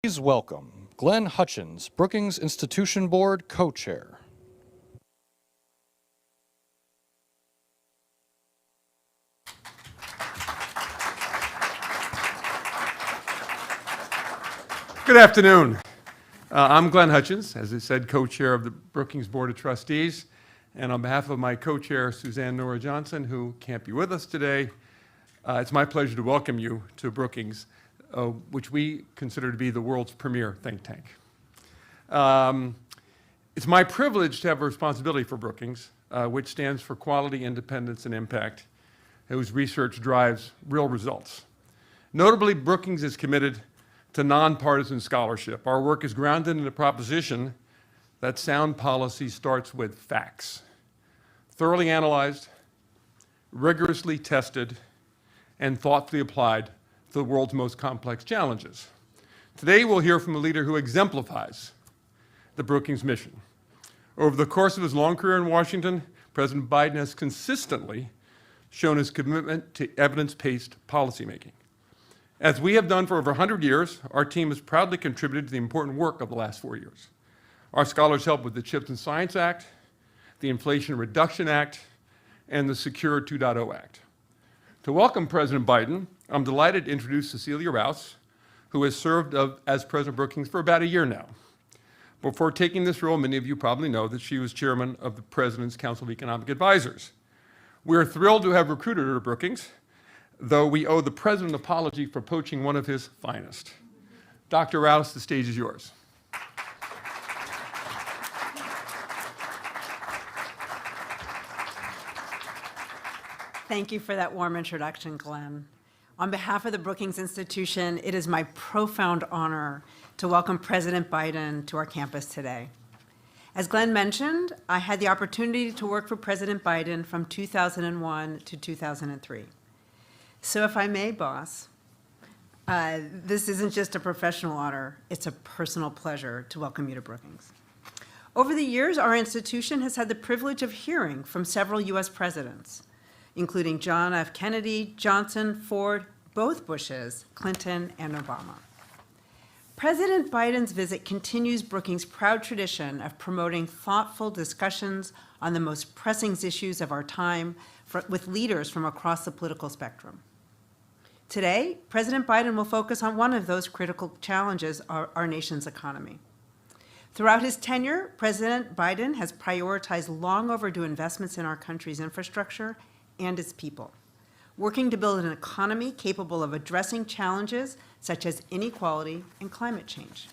Please welcome Glenn Hutchins, Brookings Institution Board Co-Chair. Good afternoon. I'm Glenn Hutchins, as I said, co-chair of the Brookings Board of Trustees. And on behalf of my co-chair, Suzanne Nora Johnson, who can't be with us today, it's my pleasure to welcome you to Brookings, which we consider to be the world's premier think tank. It's my privilege to have a responsibility for Brookings, which stands for quality, independence, and impact, whose research drives real results. Notably, Brookings is committed to nonpartisan scholarship. Our work is grounded in the proposition that sound policy starts with facts, thoroughly analyzed, rigorously tested, and thoughtfully applied to the world's most complex challenges. Today, we'll hear from a leader who exemplifies the Brookings mission. Over the course of his long career in Washington, President Biden has consistently shown his commitment to evidence-based policymaking. As we have done for over 100 years, our team has proudly contributed to the important work of the last 4 years. Our scholars helped with the CHIPS and Science Act, the Inflation Reduction Act, and the Secure 2.0 Act. To welcome President Biden, I'm delighted to introduce Cecilia Rouse, who has served as President Brookings for about a year now. Before taking this role, many of you probably know that she was chairman of the President's Council of Economic Advisors. We are thrilled to have recruited her to Brookings, though we owe the President an apology for poaching one of his finest. Dr. Rouse, the stage is yours. Thank you for that warm introduction, Glenn. On behalf of the Brookings Institution, it is my profound honor to welcome President Biden to our campus today. As Glenn mentioned, I had the opportunity to work for President Biden from 2001 to 2003. So if I may, boss, this isn't just a professional honor, it's a personal pleasure to welcome you to Brookings. Over the years, our institution has had the privilege of hearing from several US presidents, including John F. Kennedy, Johnson, Ford, both Bushes, Clinton, and Obama. President Biden's visit continues Brookings' proud tradition of promoting thoughtful discussions on the most pressing issues of our time with leaders from across the political spectrum. Today, President Biden will focus on one of those critical challenges, our nation's economy. Throughout his tenure, President Biden has prioritized long overdue investments in our country's infrastructure and its people, working to build an economy capable of addressing challenges such as inequality and climate change.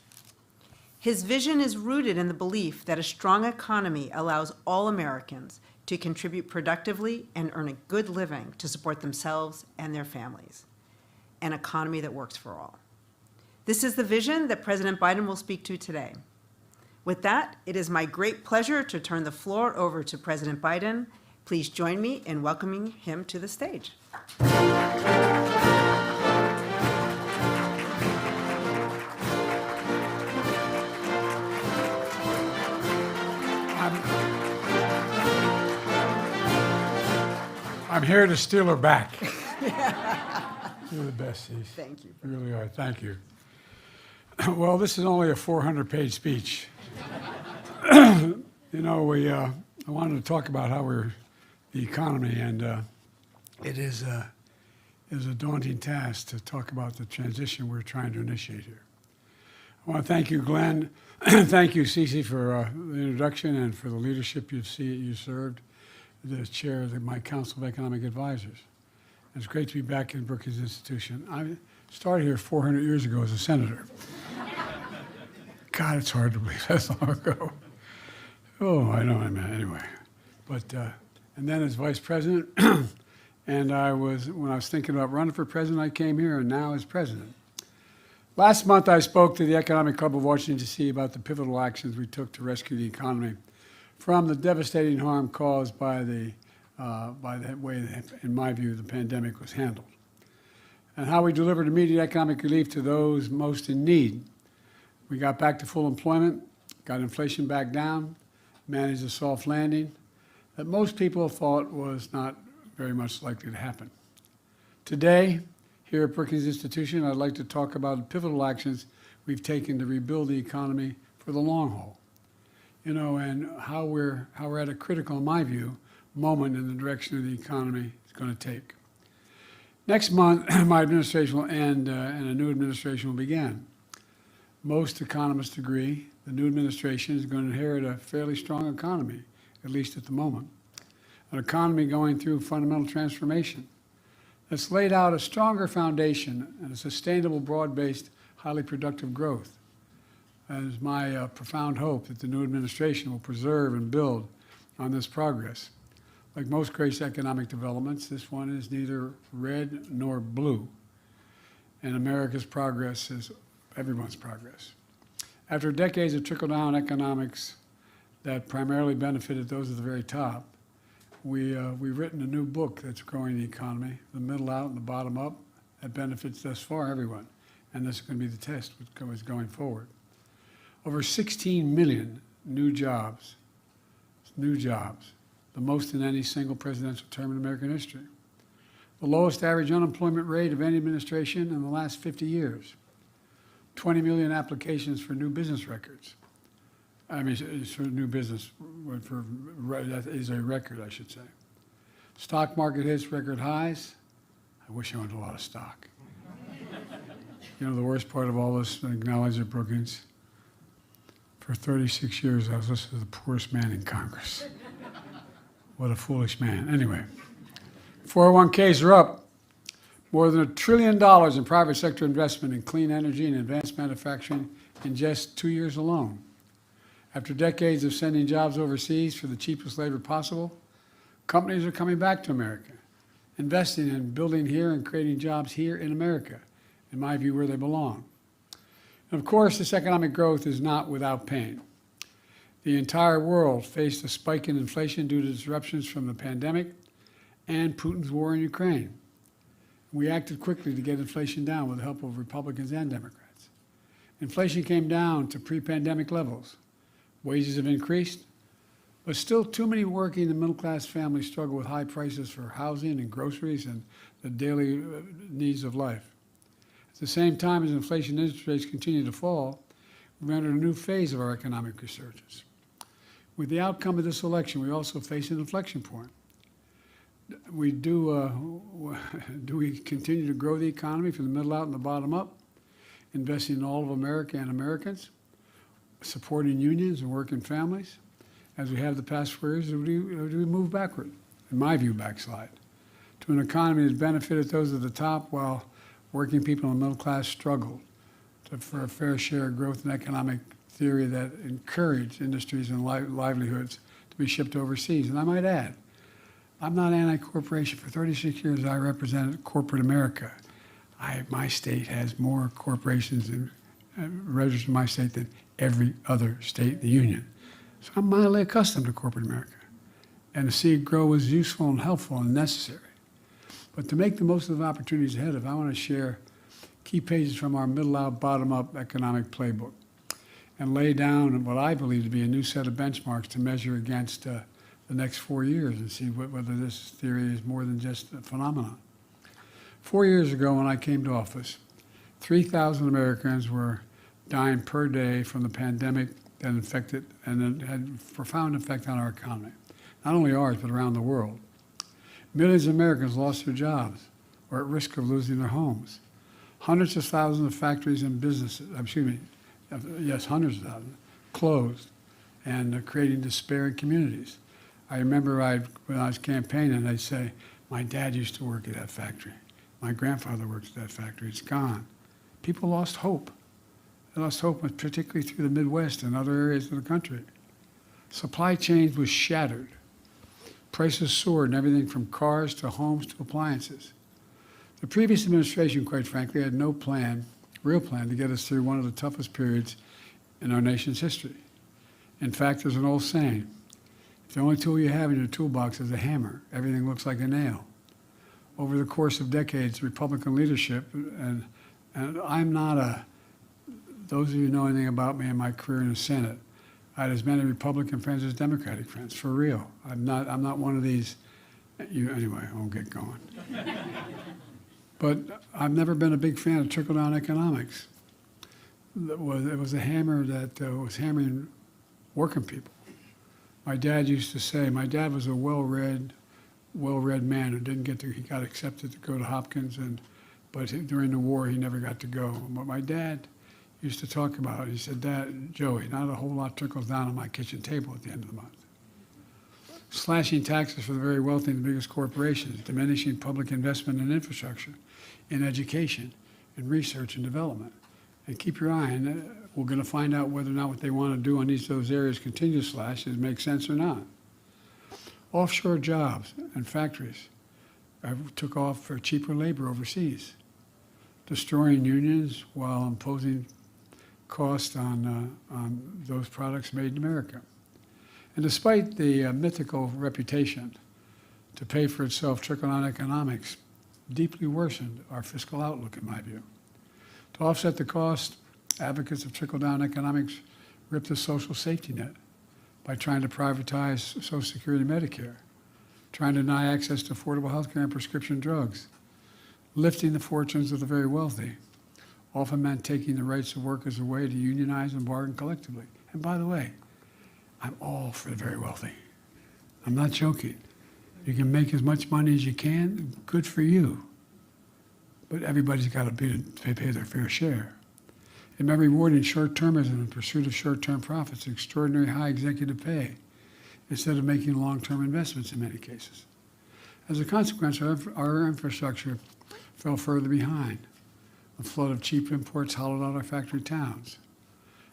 His vision is rooted in the belief that a strong economy allows all Americans to contribute productively and earn a good living to support themselves and their families, an economy that works for all. This is the vision that President Biden will speak to today. With that, it is my great pleasure to turn the floor over to President Biden. Please join me in welcoming him to the stage. I'm here to steal her back. You're the best, Steve. Thank you. You really are. Thank you. Well, this is only a 400-page speech. You know, I wanted to talk about how the economy, and it is a daunting task to talk about the transition we're trying to initiate here. I want to thank you, Glenn. Thank you, Cece, for the introduction and for the leadership you served, the chair of my Council of Economic Advisors. It's great to be back in Brookings Institution. I started here 400 years ago as a senator. God, it's hard to believe that's long ago. Oh, I know, man. Anyway, but and then as vice president, and when I was thinking about running for president, I came here, and now as president. Last month, I spoke to the Economic Club of Washington, D.C. about the pivotal actions we took to rescue the economy from the devastating harm caused by the way, in my view, the pandemic was handled, and how we delivered immediate economic relief to those most in need. We got back to full employment, got inflation back down, managed a soft landing that most people thought was not very much likely to happen. Today, here at Brookings Institution, I'd like to talk about the pivotal actions we've taken to rebuild the economy for the long haul. You know, and how we're at a critical, in my view, moment in the direction of the economy is going to take. Next month, my administration will end and a new administration will begin. Most economists agree the new administration is going to inherit a fairly strong economy, at least at the moment. An economy going through fundamental transformation that's laid out a stronger foundation and a sustainable, broad-based, highly productive growth. And it's my profound hope that the new administration will preserve and build on this progress. Like most great economic developments, this one is neither red nor blue. And America's progress is everyone's progress. After decades of trickle-down economics that primarily benefited those at the very top, we've written a new book that's growing the economy, the middle out and the bottom up, that benefits thus far everyone. And this is going to be the test going forward. Over 16 million new jobs, the most in any single presidential term in American history. The lowest average unemployment rate of any administration in the last 50 years. 20 million applications for new business records. I mean, it's for new business, that is a record, I should say. Stock market hits record highs. I wish I owned a lot of stock. You know, the worst part of all this, I acknowledge at Brookings, for 36 years, I was listening to the poorest man in Congress. What a foolish man. Anyway, 401ks are up. More than $1 trillion in private sector investment in clean energy and advanced manufacturing in just 2 years alone. After decades of sending jobs overseas for the cheapest labor possible, companies are coming back to America, investing in building here and creating jobs here in America, in my view, where they belong. And of course, this economic growth is not without pain. The entire world faced a spike in inflation due to disruptions from the pandemic and Putin's war in Ukraine. We acted quickly to get inflation down with the help of Republicans and Democrats. Inflation came down to pre-pandemic levels. Wages have increased, but still too many working and middle-class families struggle with high prices for housing and groceries and the daily needs of life. At the same time as inflation and interest rates continue to fall, we've entered a new phase of our economic resurgence. With the outcome of this election, we also face an inflection point. Do we continue to grow the economy from the middle out and the bottom up, investing in all of America and Americans, supporting unions and working families, as we have the past 4 years, or do we move backward? In my view, backslide to an economy that's benefited those at the top while working people in the middle class struggled for a fair share of growth in economic theory that encouraged industries and livelihoods to be shipped overseas. And I might add, I'm not anti-corporation. For 36 years, I represented corporate America. My state has more corporations registered in my state than every other state in the union. So I'm mildly accustomed to corporate America. And to see it grow is useful and helpful and necessary. But to make the most of the opportunities ahead of, I want to share key pages from our middle-out, bottom-up economic playbook and lay down what I believe to be a new set of benchmarks to measure against the next 4 years and see whether this theory is more than just a phenomenon. 4 years ago when I came to office, 3,000 Americans were dying per day from the pandemic that infected and had a profound effect on our economy. Not only ours, but around the world. Millions of Americans lost their jobs or at risk of losing their homes. Hundreds of thousands of factories and businesses, hundreds of thousands, closed and creating despair in communities. I remember when I was campaigning, they'd say, my dad used to work at that factory. My grandfather worked at that factory. It's gone. People lost hope. They lost hope, particularly through the Midwest and other areas of the country. Supply chains was shattered. Prices soared in everything from cars to homes to appliances. The previous administration, quite frankly, had no real plan to get us through one of the toughest periods in our nation's history. In fact, there's an old saying, if the only tool you have in your toolbox is a hammer, everything looks like a nail. Over the course of decades, Republican leadership, and I'm not those of you who know anything about me and my career in the Senate, I had as many Republican friends as Democratic friends, for real. I'm not one of these, anyway, I won't get going. But I've never been a big fan of trickle-down economics. it was a hammer that was hammering working people. My dad used to say, my dad was a well-read man who he got accepted to go to Hopkins, but during the war he never got to go. But my dad used to talk about it. He said, Dad, Joey, not a whole lot trickles down on my kitchen table at the end of the month. Slashing taxes for the very wealthy and the biggest corporations, diminishing public investment in infrastructure, in education, in research and development. And keep your eye on it. We're going to find out whether or not what they want to do on those areas continue to slash makes sense or not. Offshore jobs and factories took off for cheaper labor overseas, destroying unions while imposing costs on those products made in America. And despite the mythical reputation to pay for itself, trickle-down economics deeply worsened our fiscal outlook, in my view. To offset the cost, advocates of trickle-down economics ripped the social safety net by trying to privatize Social Security and Medicare, trying to deny access to affordable health care and prescription drugs, lifting the fortunes of the very wealthy, often meant taking the rights of workers away to unionize and bargain collectively. And by the way, I'm all for the very wealthy. I'm not joking. You can make as much money as you can, good for you. But everybody's got to pay their fair share. And by rewarding short-termism in pursuit of short-term profits, extraordinary high executive pay, instead of making long-term investments in many cases. As a consequence, our infrastructure fell further behind. A flood of cheap imports hollowed out our factory towns.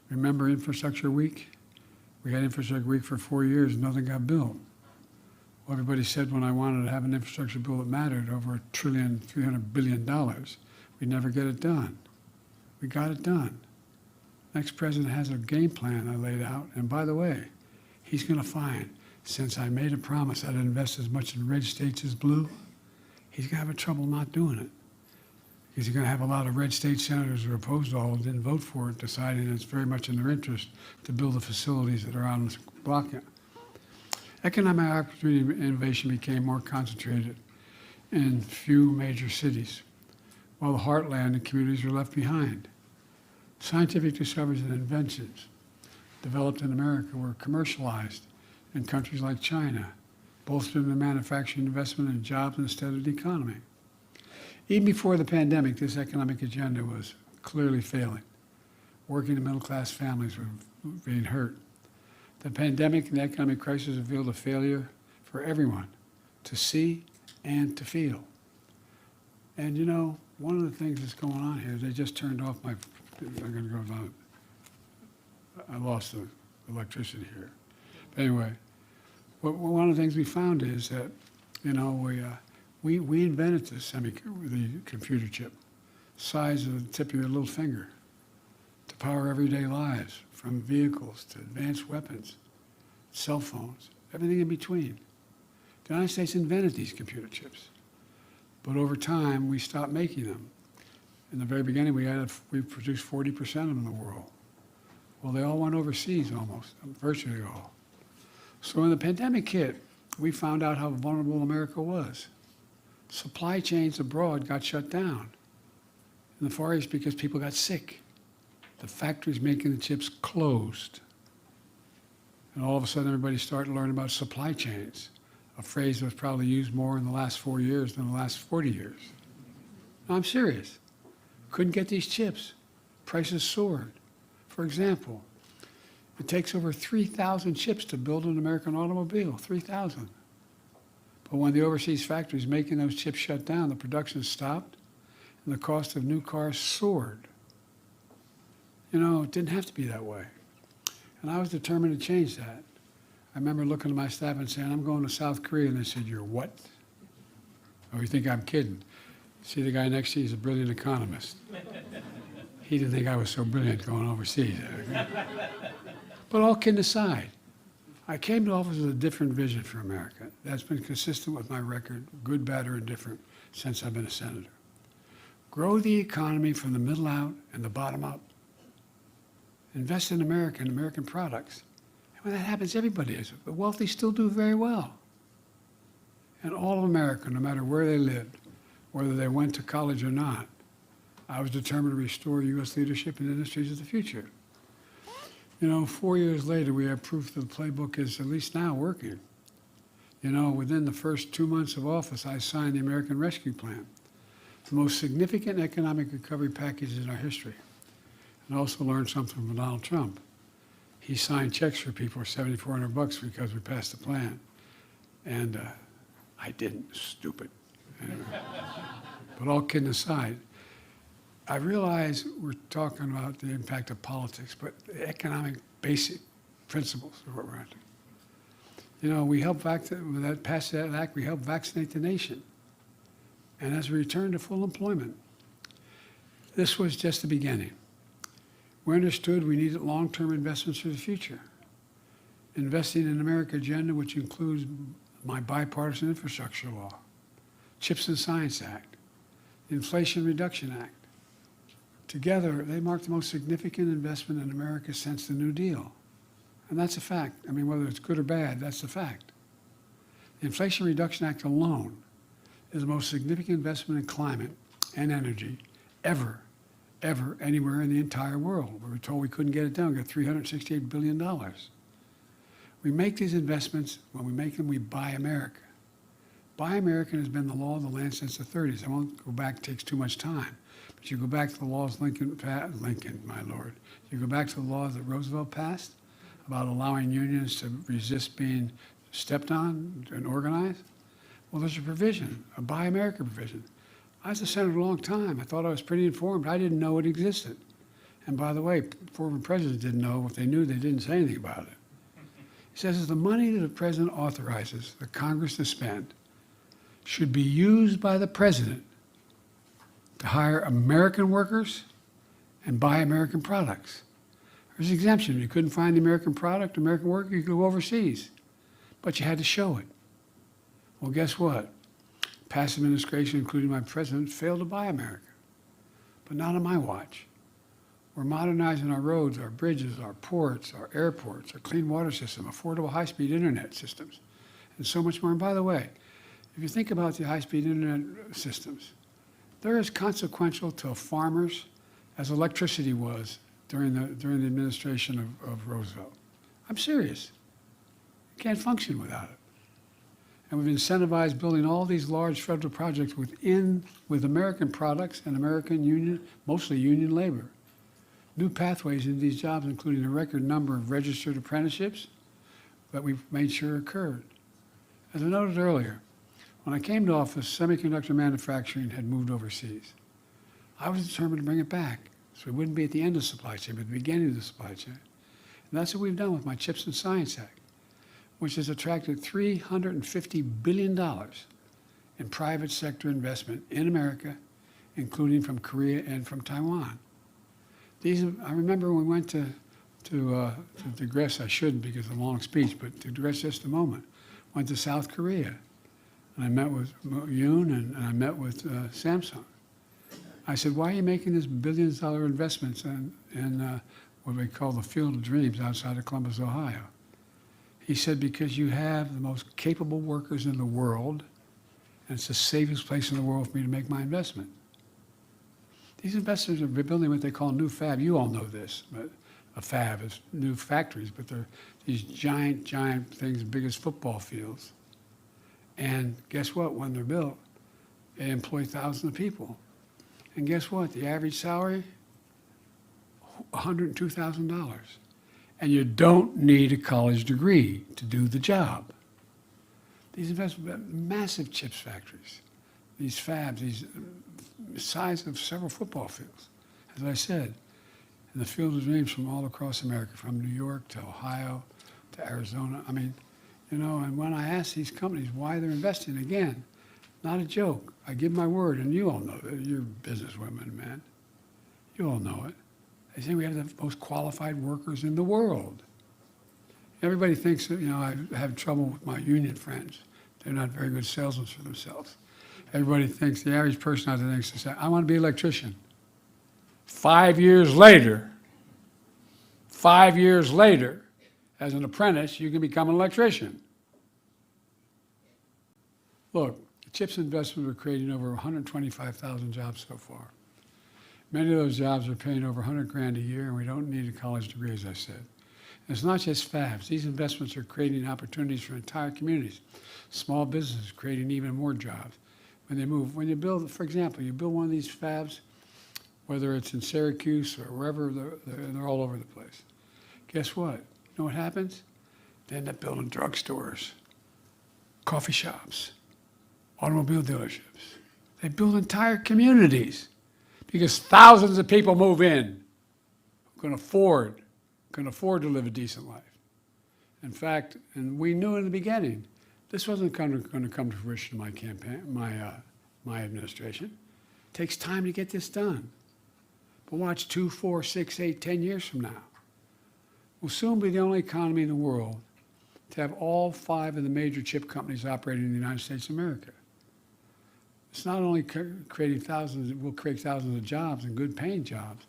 Remember Infrastructure Week? We had Infrastructure Week for 4 years and nothing got built. Well, everybody said when I wanted to have an infrastructure bill that mattered, over $1.3 billion, we'd never get it done. We got it done. Next president has a game plan I laid out, and by the way, he's going to find, since I made a promise I'd invest as much in red states as blue, he's going to have trouble not doing it. Because you're going to have a lot of red state senators who are opposed to all and didn't vote for it, deciding it's very much in their interest to build the facilities that are on this block. Economic opportunity and innovation became more concentrated in few major cities, while the heartland and communities were left behind. Scientific discoveries and inventions developed in America were commercialized in countries like China, bolstering the manufacturing investment and jobs instead of the economy. Even before the pandemic, this economic agenda was clearly failing. Working and middle-class families were being hurt. The pandemic and the economic crisis revealed a failure for everyone to see and to feel. And you know, one of the things that's going on here is they just turned off my, I'm going to go down. I lost the electricity here. But anyway, one of the things we found is that, you know, we invented the computer chip, size of the tip of your little finger, to power everyday lives, from vehicles to advanced weapons, cell phones, everything in between. The United States invented these computer chips, but over time we stopped making them. In the very beginning, we produced 40% of them in the world. Well, they all went overseas almost, virtually all. So when the pandemic hit, we found out how vulnerable America was. Supply chains abroad got shut down in the Far East because people got sick. The factories making the chips closed. And all of a sudden, everybody started learning about supply chains, a phrase that was probably used more in the last 4 years than the last 40 years. No, I'm serious. Couldn't get these chips. Prices soared. For example, it takes over 3,000 chips to build an American automobile, 3,000. But when the overseas factories making those chips shut down, the production stopped, and the cost of new cars soared. You know, it didn't have to be that way. And I was determined to change that. I remember looking at my staff and saying, I'm going to South Korea. And they said, you're what? Oh, you think I'm kidding? See, the guy next to you is a brilliant economist. He didn't think I was so brilliant going overseas. But all kidding aside, I came to office with a different vision for America. That's been consistent with my record, good, bad, or indifferent, since I've been a senator. Grow the economy from the middle out and the bottom up. Invest in America and American products. And when that happens, everybody is. The wealthy still do very well. And all of America, no matter where they lived, whether they went to college or not, I was determined to restore U.S. leadership in industries of the future. 4 years later, we have proof that the playbook is at least now working. Within the first 2 months of office, I signed the American Rescue Plan, the most significant economic recovery package in our history. And also learned something from Donald Trump. He signed checks for people for $7,400 because we passed the plan. And I didn't, stupid. Anyway. But all kidding aside, I realize we're talking about the impact of politics, but the economic basic principles are what we're after. We helped pass that act, we helped vaccinate the nation. And as we return to full employment, this was just the beginning. We understood we needed long-term investments for the future. Investing in America agenda, which includes my bipartisan infrastructure law, CHIPS and Science Act, the Inflation Reduction Act. Together, they mark the most significant investment in America since the New Deal. And that's a fact. Whether it's good or bad, that's a fact. The Inflation Reduction Act alone is the most significant investment in climate and energy ever anywhere in the entire world. We were told we couldn't get it done. We got $368 billion. We make these investments. When we make them, we buy America. Buy American has been the law of the land since the 30s. I won't go back, it takes too much time. But you go back to the laws Lincoln, my lord. You go back to the laws that Roosevelt passed about allowing unions to resist being stepped on and organized. Well, there's a provision, a Buy America provision. I was a senator a long time. I thought I was pretty informed. I didn't know it existed. And by the way, former presidents didn't know. If they knew, they didn't say anything about it. He says the money that the president authorizes the Congress to spend should be used by the president to hire American workers and buy American products. There's an exemption. If you couldn't find the American product, American worker, you could go overseas. But you had to show it. Well, guess what? Past administration, including my president, failed to buy America. But not on my watch. We're modernizing our roads, our bridges, our ports, our airports, our clean water system, affordable high-speed internet systems, and so much more. And by the way, if you think about the high-speed internet systems, they're as consequential to farmers as electricity was during the administration of Roosevelt. I'm serious. You can't function without it. And we've incentivized building all these large federal projects with American products and American union, mostly union labor. New pathways into these jobs, including a record number of registered apprenticeships that we've made sure occurred. As I noted earlier, when I came to office, semiconductor manufacturing had moved overseas. I was determined to bring it back, so we wouldn't be at the end of the supply chain, but at the beginning of the supply chain. And that's what we've done with my CHIPS and Science Act, which has attracted $350 billion in private sector investment in America, including from Korea and from Taiwan. I remember when we went to digress, I shouldn't because of a long speech, but to digress just a moment, went to South Korea. And I met with Yoon and I met with Samsung. I said, why are you making this billions-dollar investments in what we call the Field of Dreams outside of Columbus, Ohio? He said, because you have the most capable workers in the world, and it's the safest place in the world for me to make my investment. These investors are building what they call new fab. You all know this, but a fab is new factories, but they're these giant things, big as football fields. And guess what? When they're built, they employ thousands of people. And guess what? The average salary, $102,000. And you don't need a college degree to do the job. These investments, massive chips factories, these fabs, these size of several football fields. As I said, in the Field of Dreams from all across America, from New York to Ohio to Arizona. And when I ask these companies why they're investing, again, not a joke. I give my word, and you all know that. You're businesswomen, man. You all know it. They say we have the most qualified workers in the world. Everybody thinks that, I have trouble with my union friends. They're not very good salesmen for themselves. Everybody thinks, the average person out there thinks, I want to be an electrician. 5 years later, as an apprentice, you can become an electrician. Look, the CHIPS investment are creating over 125,000 jobs so far. Many of those jobs are paying over 100 grand a year, and we don't need a college degree, as I said. And it's not just fabs. These investments are creating opportunities for entire communities, small businesses creating even more jobs. When they move, when you build, for example, you build one of these fabs, whether it's in Syracuse or wherever, they're all over the place. Guess what? You know what happens? They end up building drugstores, coffee shops, automobile dealerships. They build entire communities because thousands of people move in who can afford to live a decent life. In fact, and we knew in the beginning, this wasn't going to come to fruition in my campaign, my administration. It takes time to get this done. But watch 2, 4, 6, 8, 10 years from now. We'll soon be the only economy in the world to have all 5 of the major chip companies operating in the United States of America. It's not only creating thousands, it will create thousands of jobs and good paying jobs,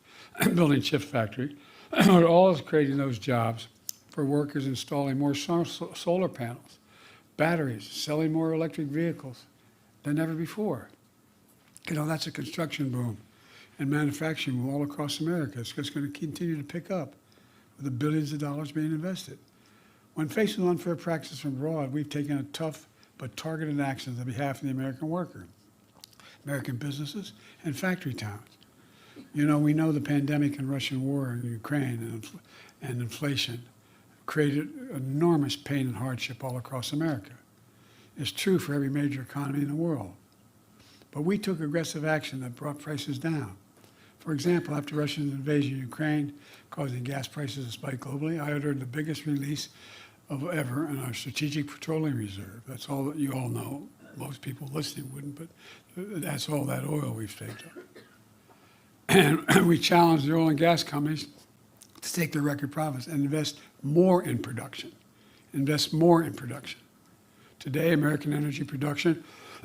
building chip factory, but all is creating those jobs for workers installing more solar panels, batteries, selling more electric vehicles than ever before. You know, that's a construction boom and manufacturing boom all across America. It's just going to continue to pick up with the billions of dollars being invested. When faced with unfair practices from abroad, we've taken a tough but targeted actions on behalf of the American worker, American businesses, and factory towns. You know, we know the pandemic and Russian war in Ukraine and inflation created enormous pain and hardship all across America. It's true for every major economy in the world. But we took aggressive action that brought prices down. For example, after Russia's invasion of Ukraine, causing gas prices to spike globally, I ordered the biggest release of ever in our Strategic Petroleum Reserve. That's all that you all know. Most people listening wouldn't, but that's all that oil we've saved up. And we challenged the oil and gas companies to take their record profits and invest more in production. Invest more in production. Today, American energy production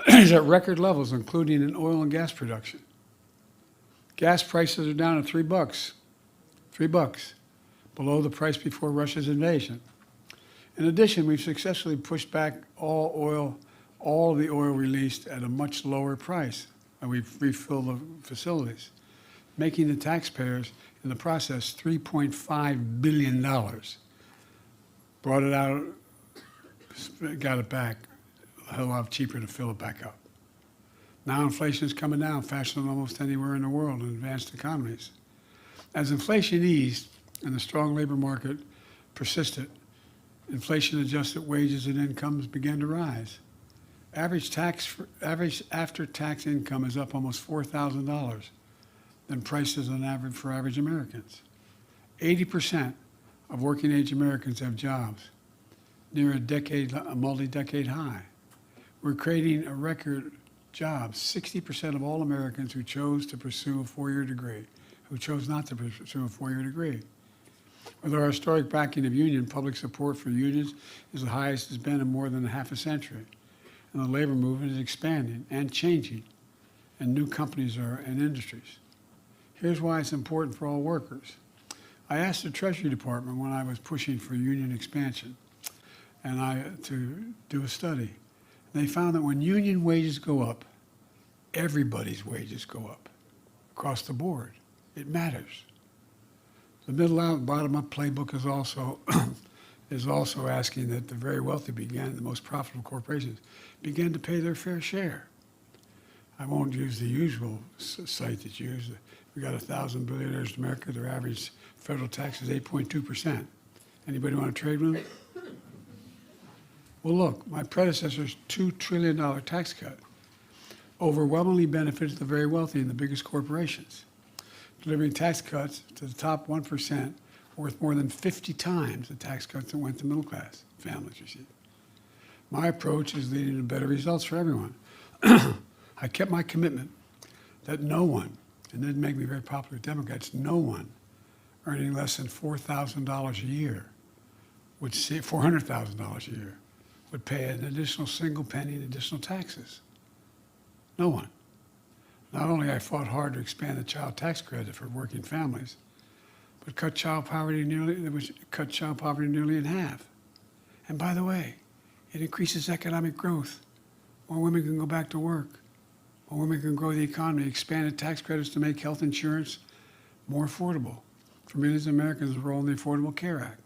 is at record levels, including in oil and gas production. Gas prices are down to $3, $3, below the price before Russia's invasion. In addition, we've successfully pushed back all of the oil released at a much lower price, and we've refilled the facilities, making the taxpayers in the process $3.5 billion. Brought it out, got it back, a hell of a lot cheaper to fill it back up. Now inflation is coming down faster than almost anywhere in the world in advanced economies. As inflation eased and the strong labor market persisted, inflation-adjusted wages and incomes began to rise. Average after-tax income is up almost $4,000 than prices on average for average Americans. 80% of working-age Americans have jobs, near a multi-decade high. We're creating a record jobs. 60% of all Americans who chose to pursue a four-year degree, who chose not to pursue a four-year degree. With our historic backing of union, public support for unions is the highest it's been in more than half a century. And the labor movement is expanding and changing, and new companies are in industries. Here's why it's important for all workers. I asked the Treasury Department when I was pushing for union expansion to do a study. They found that when union wages go up, everybody's wages go up across the board. It matters. The middle out, bottom up playbook is also asking that the very wealthy the most profitable corporations, begin to pay their fair share. I won't use the usual site that's used. We got 1,000 billionaires in America. Their average federal tax is 8.2%. Anybody want to trade with them? Well, look, my predecessor's $2 trillion tax cut overwhelmingly benefits the very wealthy and the biggest corporations, delivering tax cuts to the top 1% worth more than 50 times the tax cuts that went to middle-class families received. My approach is leading to better results for everyone. I kept my commitment that no one, and it didn't make me very popular with Democrats, no one earning less than $4,000 a year would see $400,000 a year would pay an additional single penny in additional taxes. No one. Not only I fought hard to expand the child tax credit for working families, but cut child poverty nearly in half. And by the way, it increases economic growth. More women can go back to work. More women can grow the economy, expanded tax credits to make health insurance more affordable for millions of Americans enrolled in the Affordable Care Act.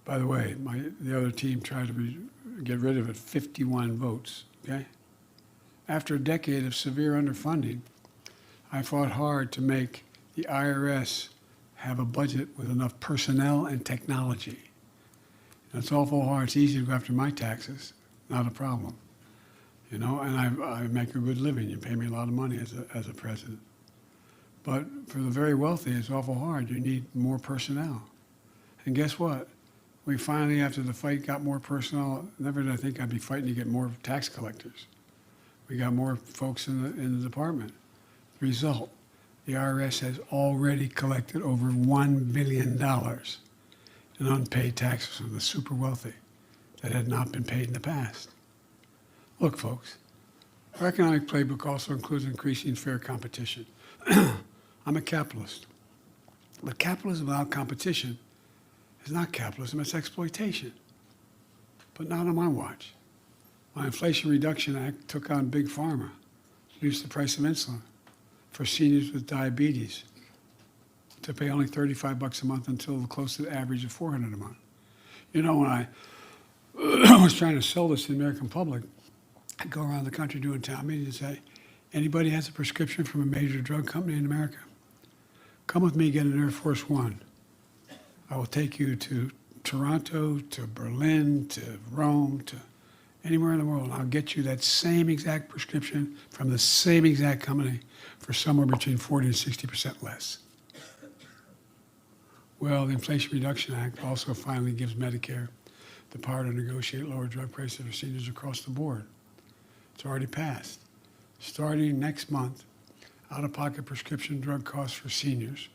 By the way, the other team tried to get rid of it, 51 votes, okay? After a decade of severe underfunding, I fought hard to make the IRS have a budget with enough personnel and technology. And it's awful hard. It's easy to go after my taxes, not a problem. You know, and I make a good living. You pay me a lot of money as a president. But for the very wealthy, it's awful hard. You need more personnel. And guess what? We finally, after the fight, got more personnel. Never did I think I'd be fighting to get more tax collectors. We got more folks in the department. Result, the IRS has already collected over $1 billion in unpaid taxes from the super wealthy that had not been paid in the past. Look, folks, our economic playbook also includes increasing fair competition. I'm a capitalist. But capitalism without competition is not capitalism, it's exploitation. But not on my watch. My Inflation Reduction Act took on Big Pharma, reduced the price of insulin for seniors with diabetes to pay only $35 a month until close to the average of $400 a month. You know, when I was trying to sell this to the American public, I'd go around the country doing town meetings and say, anybody has a prescription from a major drug company in America? Come with me, get an Air Force One. I will take you to Toronto, to Berlin, to Rome, to anywhere in the world. And I'll get you that same exact prescription from the same exact company for somewhere between 40 and 60% less. Well, the Inflation Reduction Act also finally gives Medicare the power to negotiate lower drug prices for seniors across the board. It's already passed. Starting next month, out-of-pocket prescription drug costs for seniors,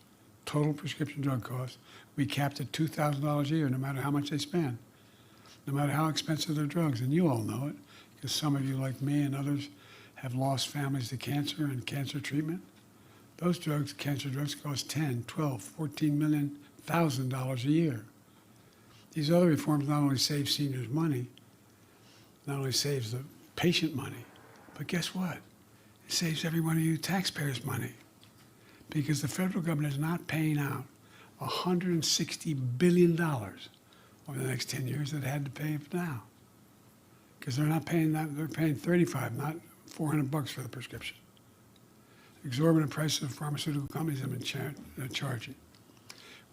total prescription drug costs, we capped at $2,000 a year, no matter how much they spend, no matter how expensive their drugs. And you all know it, because some of you, like me and others, have lost families to cancer and cancer treatment. Those drugs, cancer drugs, cost $10, $12, $14 million, $1,000 a year. These other reforms not only save seniors money, not only saves the patient money, but guess what? It saves every one of you taxpayers money, because the federal government is not paying out $160 billion over the next 10 years that it had to pay now. Because they're not paying that, they're paying $35, not $400 for the prescription. Exorbitant prices of pharmaceutical companies have been charging.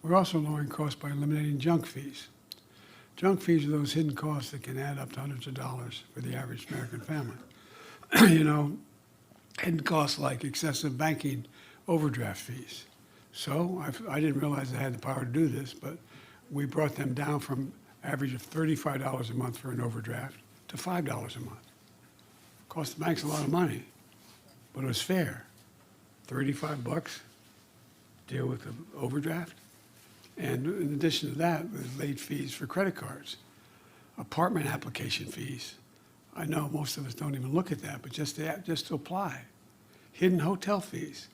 We're also lowering costs by eliminating junk fees. Junk fees are those hidden costs that can add up to hundreds of dollars for the average American family. You know, hidden costs like excessive banking overdraft fees. So I didn't realize I had the power to do this, but we brought them down from average of $35 a month for an overdraft to $5 a month. Cost the banks a lot of money, but it was fair. $35, deal with the overdraft. And in addition to that, there's late fees for credit cards, apartment application fees. I know most of us don't even look at that, but just to apply. Hidden hotel fees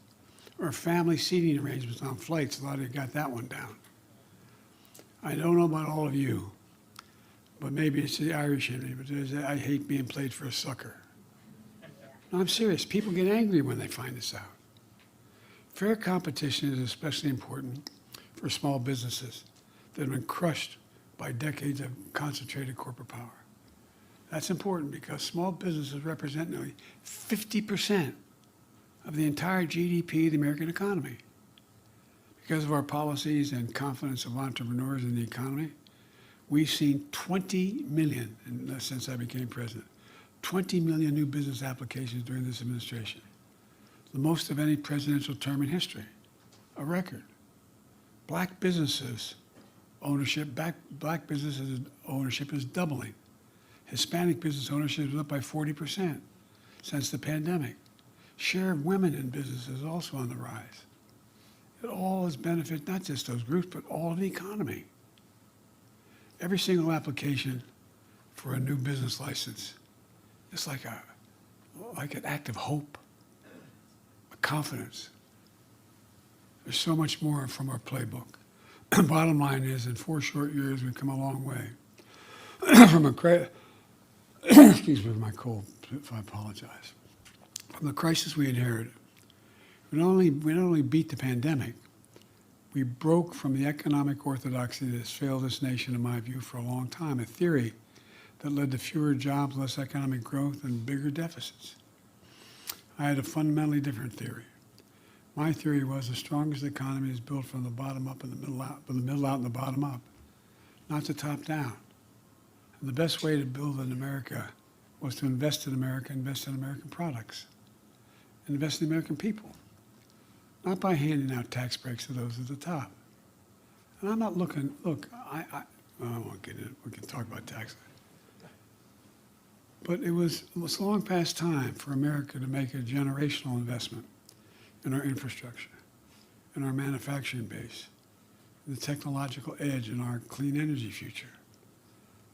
or family seating arrangements on flights. A lot of you got that one down. I don't know about all of you, but maybe it's the Irish in me, but I hate being played for a sucker. No, I'm serious. People get angry when they find this out. Fair competition is especially important for small businesses that have been crushed by decades of concentrated corporate power. That's important because small businesses represent nearly 50% of the entire GDP of the American economy. Because of our policies and confidence of entrepreneurs in the economy, we've seen 20 million, since I became president, 20 million new business applications during this administration, the most of any presidential term in history, a record. Black businesses ownership, black businesses ownership is doubling. Hispanic business ownership is up by 40% since the pandemic. Share of women in business is also on the rise. It all has benefit not just those groups, but all of the economy. Every single application for a new business license is like an act of hope, a confidence. There's so much more from our playbook. Bottom line is, in 4 short years, we've come a long way. From a excuse me for my cold, I apologize. from the crisis we inherited. We not only beat the pandemic, we broke from the economic orthodoxy that has failed this nation, in my view, for a long time, a theory that led to fewer jobs, less economic growth, and bigger deficits. I had a fundamentally different theory. My theory was the strongest economy is built from the bottom up and the middle out, from the middle out and the bottom up, not the top down. And the best way to build in America was to invest in America, invest in American products, invest in American people, not by handing out tax breaks to those at the top. And I'm not looking, look, I don't want to get in, we can talk about taxes. But it was long past time for America to make a generational investment in our infrastructure, in our manufacturing base, in the technological edge in our clean energy future.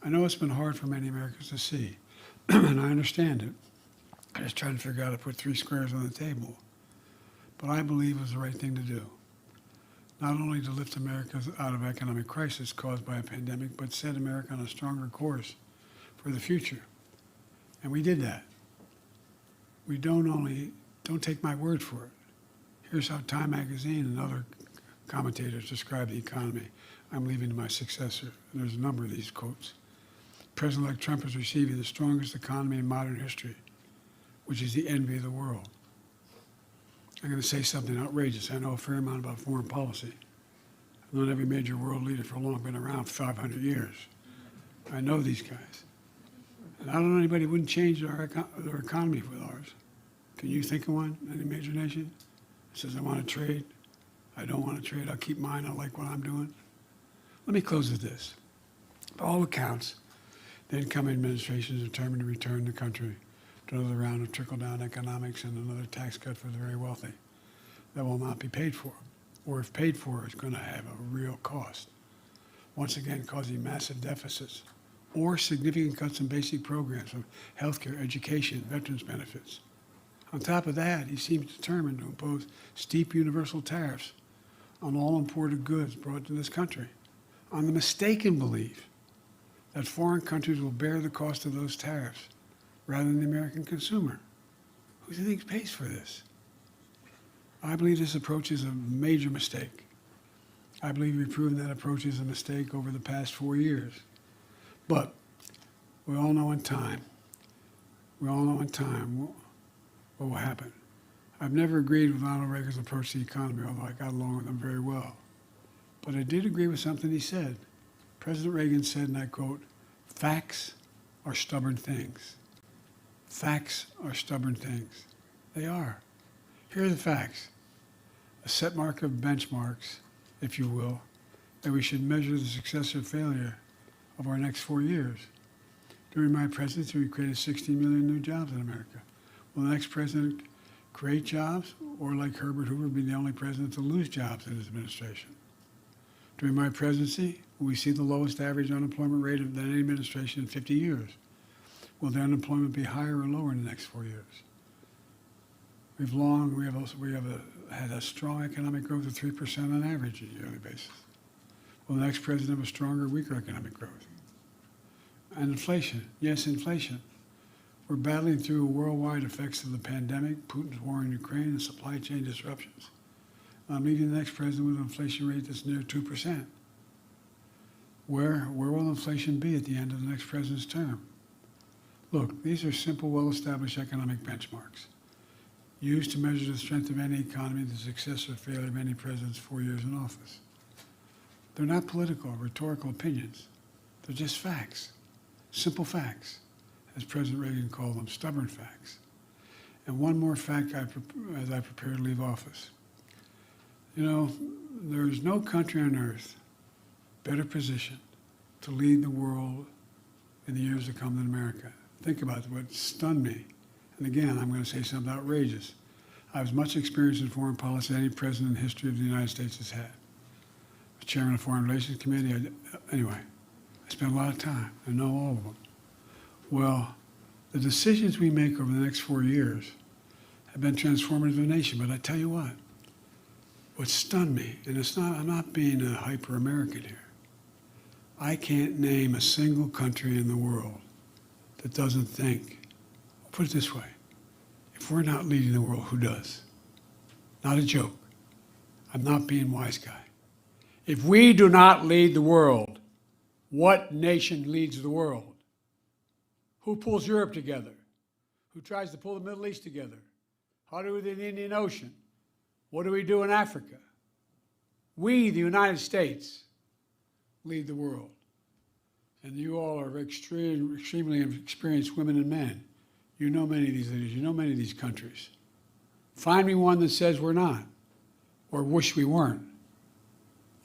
I know it's been hard for many Americans to see, and I understand it. I just trying to figure out how to put three squares on the table. But I believe it was the right thing to do. Not only to lift America out of economic crisis caused by a pandemic, but set America on a stronger course for the future. And we did that. We don't take my word for it. Here's how Time magazine and other commentators describe the economy I'm leaving to my successor. And there's a number of these quotes. President-elect Trump is receiving the strongest economy in modern history, which is the envy of the world. I'm going to say something outrageous. I know a fair amount about foreign policy. I've known every major world leader for a long, been around 500 years. I know these guys. And I don't know anybody who wouldn't change their economy with ours. Can you think of one, any major nation? Says, I want to trade. I don't want to trade. I'll keep mine. I like what I'm doing. Let me close with this. By all accounts, the incoming administration is determined to return the country to another round of trickle-down economics and another tax cut for the very wealthy that will not be paid for, or if paid for, is going to have a real cost, once again causing massive deficits or significant cuts in basic programs of healthcare, education, veterans benefits. On top of that, he seems determined to impose steep universal tariffs on all imported goods brought to this country, on the mistaken belief that foreign countries will bear the cost of those tariffs rather than the American consumer. Who do you think pays for this? I believe this approach is a major mistake. I believe we've proven that approach is a mistake over the past 4 years. But we all know in time what will happen. I've never agreed with Ronald Reagan's approach to the economy, although I got along with him very well. But I did agree with something he said. President Reagan said, and I quote, "Facts are stubborn things." Facts are stubborn things. They are. Here are the facts. A set mark of benchmarks, if you will, that we should measure the success or failure of our next 4 years. During my presidency, we created 60 million new jobs in America. Will the next president create jobs, or like Herbert Hoover, be the only president to lose jobs in his administration? During my presidency, will we see the lowest average unemployment rate of any administration in 50 years? Will the unemployment be higher or lower in the next 4 years? We have had a strong economic growth of 3% on average on a yearly basis. Will the next president have a stronger or weaker economic growth? And inflation, yes, inflation. We're battling through worldwide effects of the pandemic, Putin's war in Ukraine, and supply chain disruptions. I'm leaving the next president with an inflation rate that's near 2%. Where will inflation be at the end of the next president's term? Look, these are simple, well-established economic benchmarks used to measure the strength of any economy, the success or failure of any president's 4 years in office. They're not political or rhetorical opinions. They're just facts, simple facts, as President Reagan called them, stubborn facts. And one more fact as I prepare to leave office. You know, there is no country on earth better positioned to lead the world in the years to come than America. Think about what stunned me. And again, I'm going to say something outrageous. I have as much experience in foreign policy as any president in history of the United States has had. I was chairman of the Foreign Relations Committee. Anyway, I spent a lot of time. I know all of them. Well, the decisions we make over the next 4 years have been transformative of the nation. But I tell you what stunned me, and I'm not being a hyper-American here. I can't name a single country in the world that doesn't think, put it this way, If we're not leading the world, who does? Not a joke. I'm not being wise guy. If we do not lead the world, what nation leads the world? Who pulls Europe together? Who tries to pull the Middle East together? How do we do the Indian Ocean? What do we do in Africa? We, the United States, lead the world. And you all are extremely experienced women and men. You know many of these leaders. You know many of these countries. Find me one that says we're not, or wish we weren't.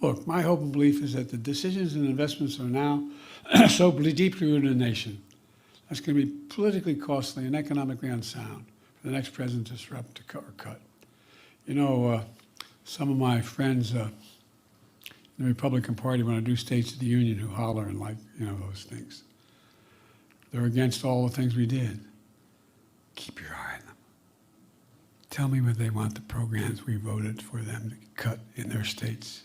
Look, my hope and belief is that the decisions and investments are now so deeply rooted in the nation that's going to be politically costly and economically unsound for the next president to disrupt or cut. You know, some of my friends in the Republican Party, when I do States of the Union, who holler and like, you know, those things, they're against all the things we did. Keep your eye on them. Tell me what they want the programs we voted for them to cut in their states.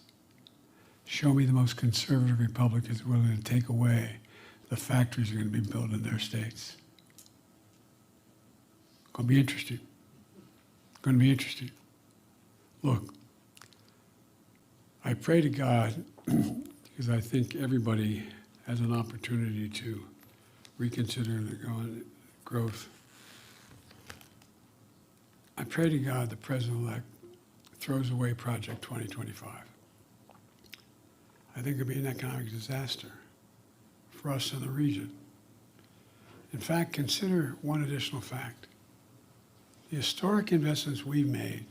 Show me the most conservative Republicans willing to take away the factories that are going to be built in their states. It's going to be interesting. It's going to be interesting. Look, I pray to God, because I think everybody has an opportunity to reconsider their growth. I pray to God the President-elect throws away Project 2025. I think it would be an economic disaster for us in the region. In fact, consider one additional fact. The historic investments we've made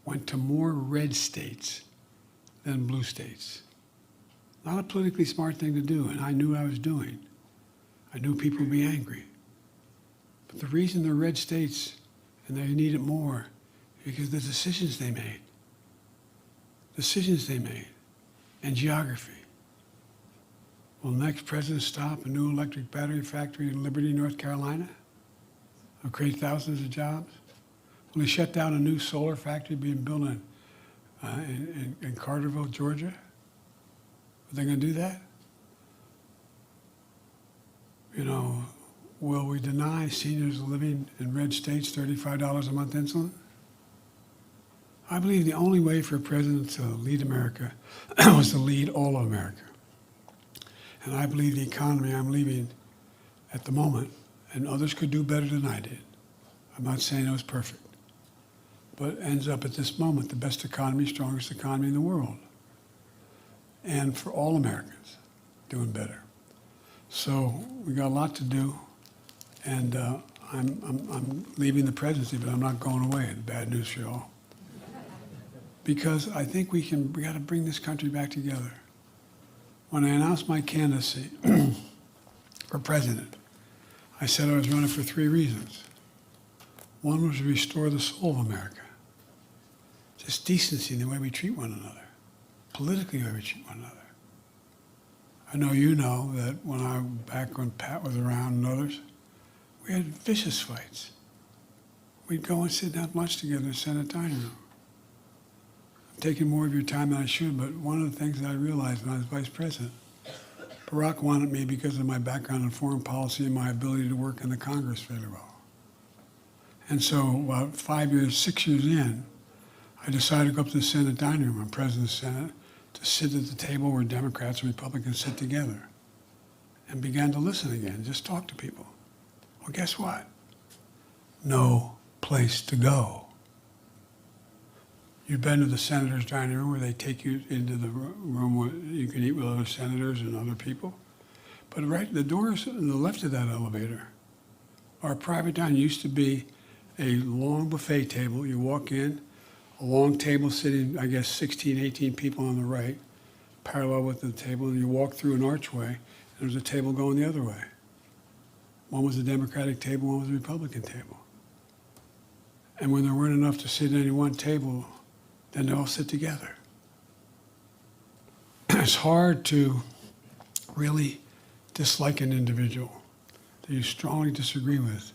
went to more red states than blue states. Not a politically smart thing to do, and I knew what I was doing. I knew people would be angry. But the reason they're red states and they need it more because of the decisions they made. And geography. Will the next president stop a new electric battery factory in Liberty, North Carolina? Will create thousands of jobs? Will he shut down a new solar factory being built in Carterville, Georgia? Are they going to do that? You know, will we deny seniors living in red states $35 a month insulin? I believe the only way for a president to lead America was to lead all of America. And I believe the economy I'm leaving at the moment, and others could do better than I did. I'm not saying it was perfect, but ends up at this moment the best economy, strongest economy in the world. And for all Americans, doing better. So we got a lot to do, and I'm leaving the presidency, but I'm not going away. It's bad news for you all. Because I think we got to bring this country back together. When I announced my candidacy for president, I said I was running for 3 reasons. One was to restore the soul of America. Just decency in the way we treat one another. Politically, the way we treat one another. I know you know that back when Pat was around and others, we had vicious fights. We'd go and sit and have lunch together in the Senate dining room. I'm taking more of your time than I should, but one of the things that I realized when I was vice president, Barack wanted me because of my background in foreign policy and my ability to work in the Congress fairly well. And so about 6 years in, I decided to go up to the Senate dining room. I'm president of the Senate, to sit at the table where Democrats and Republicans sit together and began to listen again, just talk to people. Well, guess what? No place to go. You've been to the senator's dining room where they take you into the room where you can eat with other senators and other people. But right, the doors on the left of that elevator are private dining. It used to be a long buffet table. You walk in, a long table sitting, I guess, 16, 18 people on the right, parallel with the table, and you walk through an archway, and there's a table going the other way. One was a Democratic table, one was a Republican table. And when there weren't enough to sit at any one table, then they all sit together. It's hard to really dislike an individual that you strongly disagree with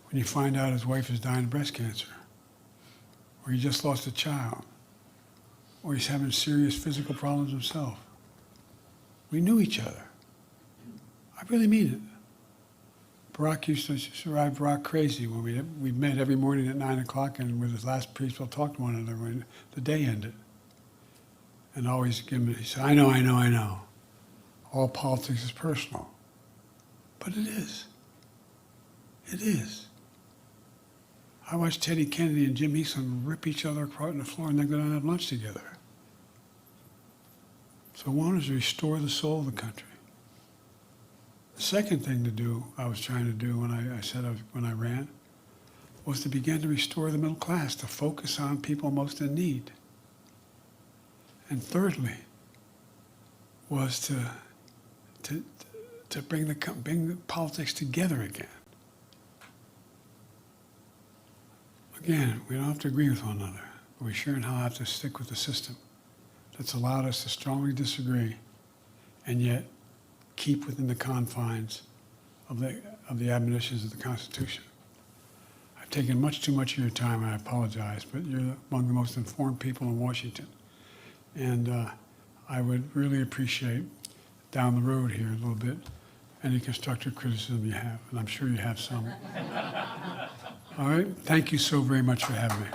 when you find out his wife is dying of breast cancer, or he just lost a child, or he's having serious physical problems himself. We knew each other. I really mean it. Barack used to drive Barack crazy when we met every morning at 9 o'clock, and with his last priest, we'll talk to one another when the day ended. And always give him, he said, I know. All politics is personal. But it is. It is. I watched Teddy Kennedy and Jim Eastland rip each other apart on the floor and then go down and have lunch together. So one is to restore the soul of the country. The second thing to do, I was trying to do when I ran, was to begin to restore the middle class, to focus on people most in need. And thirdly, was to bring the politics together again. Again, we don't have to agree with one another, but we sure now have to stick with the system that's allowed us to strongly disagree and yet keep within the confines of the admonitions of the Constitution. I've taken much too much of your time, and I apologize, but you're among the most informed people in Washington. And I would really appreciate down the road here a little bit any constructive criticism you have, and I'm sure you have some. All right, thank you so very much for having me.